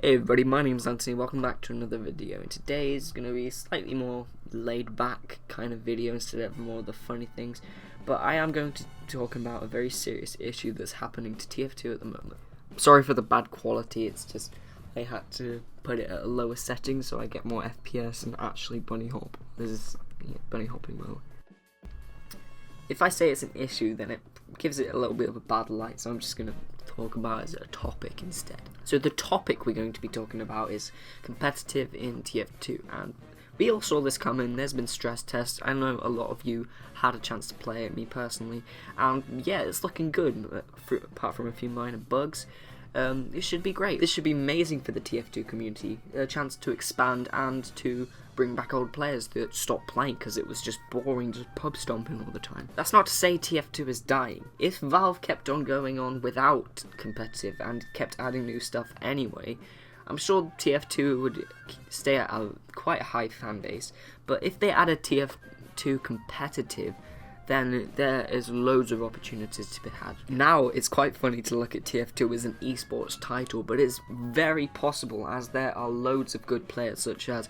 Hey everybody, my name's Anthony, welcome back to another video, and today is going to be a slightly more laid back kind of video instead of more of the funny things, but I am going to talk about a very serious issue that's happening to TF2 at the moment. Sorry for the bad quality, it's just I had to put it at a lower setting so I get more FPS and actually bunny hop. This is bunny hopping mode. If I say it's an issue, then it gives it a little bit of a bad light, so I'm just going to talk about it as a topic instead. So the topic we're going to be talking about is competitive in TF2, and we all saw this coming. There's been stress tests. I know a lot of you had a chance to play it, me personally, and yeah, it's looking good, apart from a few minor bugs. It should be great. This should be amazing for the TF2 community, a chance to expand and to bring back old players that stopped playing because it was just boring, just pub stomping all the time. That's not to say TF2 is dying. If Valve kept on going on without competitive and kept adding new stuff anyway, I'm sure TF2 would stay at quite a high fan base. But if they added TF2 competitive, then there is loads of opportunities to be had. Now, it's quite funny to look at TF2 as an esports title, but it's very possible as there are loads of good players such as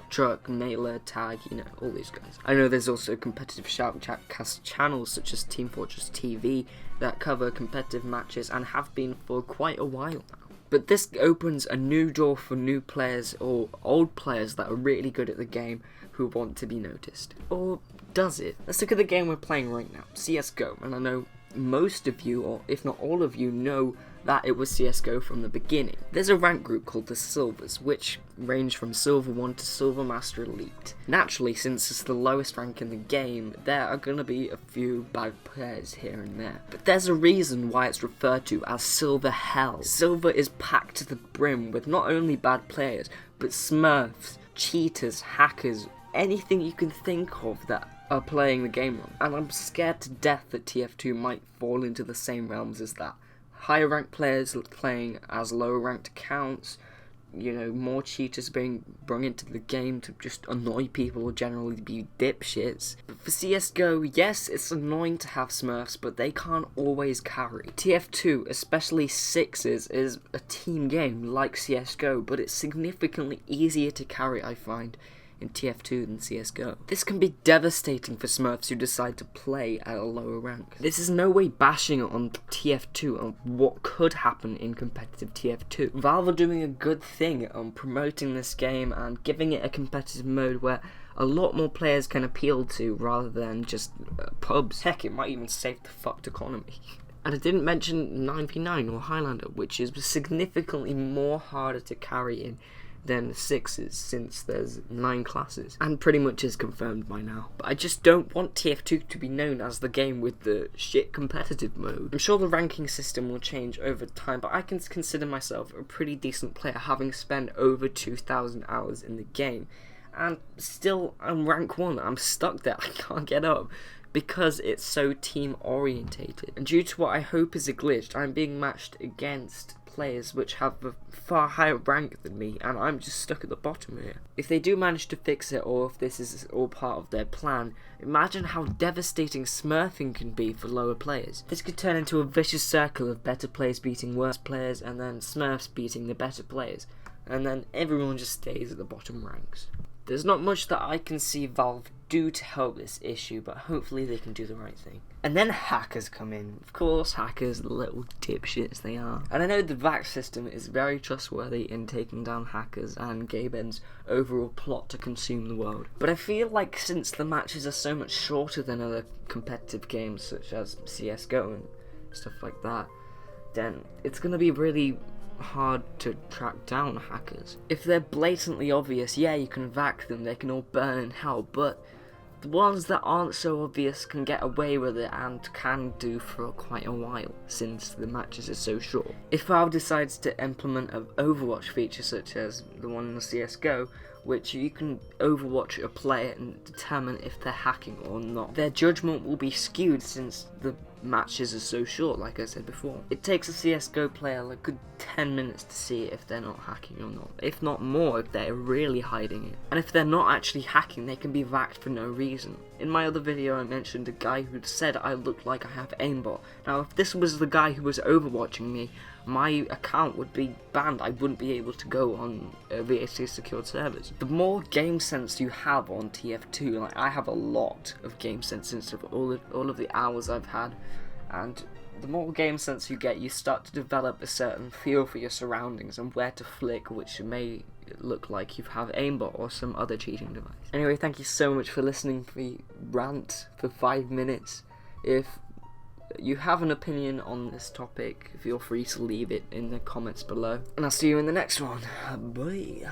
Truck, Mailer, Tag, all these guys. I know there's also competitive shoutcast channels such as Team Fortress TV that cover competitive matches and have been for quite a while now. But this opens a new door for new players or old players that are really good at the game who want to be noticed. Or does it? Let's look at the game we're playing right now, CSGO, and I know most of you, or if not all of you, know that it was CSGO from the beginning. There's a rank group called the Silvers, which range from Silver 1 to Silver Master Elite. Naturally, since it's the lowest rank in the game, there are going to be a few bad players here and there. But there's a reason why it's referred to as Silver Hell. Silver is packed to the brim with not only bad players, but smurfs, cheaters, hackers, anything you can think of that are playing the game wrong. And I'm scared to death that TF2 might fall into the same realms as that. Higher ranked players playing as lower ranked accounts, more cheaters being brought into the game to just annoy people or generally be dipshits. But for CSGO, yes, it's annoying to have smurfs, but they can't always carry. TF2, especially sixes, is a team game like CSGO, but it's significantly easier to carry, I find, in TF2 than CSGO. This can be devastating for smurfs who decide to play at a lower rank. This is no way bashing on TF2 and what could happen in competitive TF2. Valve are doing a good thing on promoting this game and giving it a competitive mode where a lot more players can appeal to rather than just pubs. Heck, it might even save the fucked economy. And I didn't mention 9v9 or Highlander, which is significantly more harder to carry in than sixes, since there's 9 classes, and pretty much is confirmed by now. But I just don't want TF2 to be known as the game with the shit competitive mode. I'm sure the ranking system will change over time, but I can consider myself a pretty decent player, having spent over 2,000 hours in the game, and still I'm rank 1, I'm stuck there, I can't get up, because it's so team orientated. And due to what I hope is a glitch, I'm being matched against players which have a far higher rank than me, and I'm just stuck at the bottom here. If they do manage to fix it, or if this is all part of their plan, imagine how devastating smurfing can be for lower players. This could turn into a vicious circle of better players beating worse players, and then smurfs beating the better players, and then everyone just stays at the bottom ranks. There's not much that I can see Valve do to help this issue, but hopefully they can do the right thing. And then hackers come in. Of course, hackers, the little dipshits they are. And I know the VAX system is very trustworthy in taking down hackers and Gaben's overall plot to consume the world. But I feel like since the matches are so much shorter than other competitive games such as CSGO and stuff like that, then it's going to be really hard to track down hackers. If they're blatantly obvious, yeah, you can vac them, they can all burn in hell, but the ones that aren't so obvious can get away with it and can do for quite a while, since the matches are so short. If Valve decides to implement an Overwatch feature such as the one in the CSGO, which you can overwatch a player and determine if they're hacking or not, their judgment will be skewed since the matches are so short, like I said before. It takes a CSGO player like a good 10 minutes to see if they're not hacking or not, if not more if they're really hiding it. And if they're not actually hacking, they can be vaxxed for no reason. in my other video I mentioned a guy who said I looked like I have aimbot. Now if this was the guy who was overwatching me, my account would be banned. I wouldn't be able to go on VHC secured servers. The more game sense you have on TF2, like I have a lot of game sense since of all of the hours I've had, and the more game sense you get, you start to develop a certain feel for your surroundings and where to flick, which may look like you have aimbot or some other cheating device. Anyway, thank you so much for listening to me rant for 5 minutes. If you have an opinion on this topic, feel free to leave it in the comments below. And I'll see you in the next one. Bye.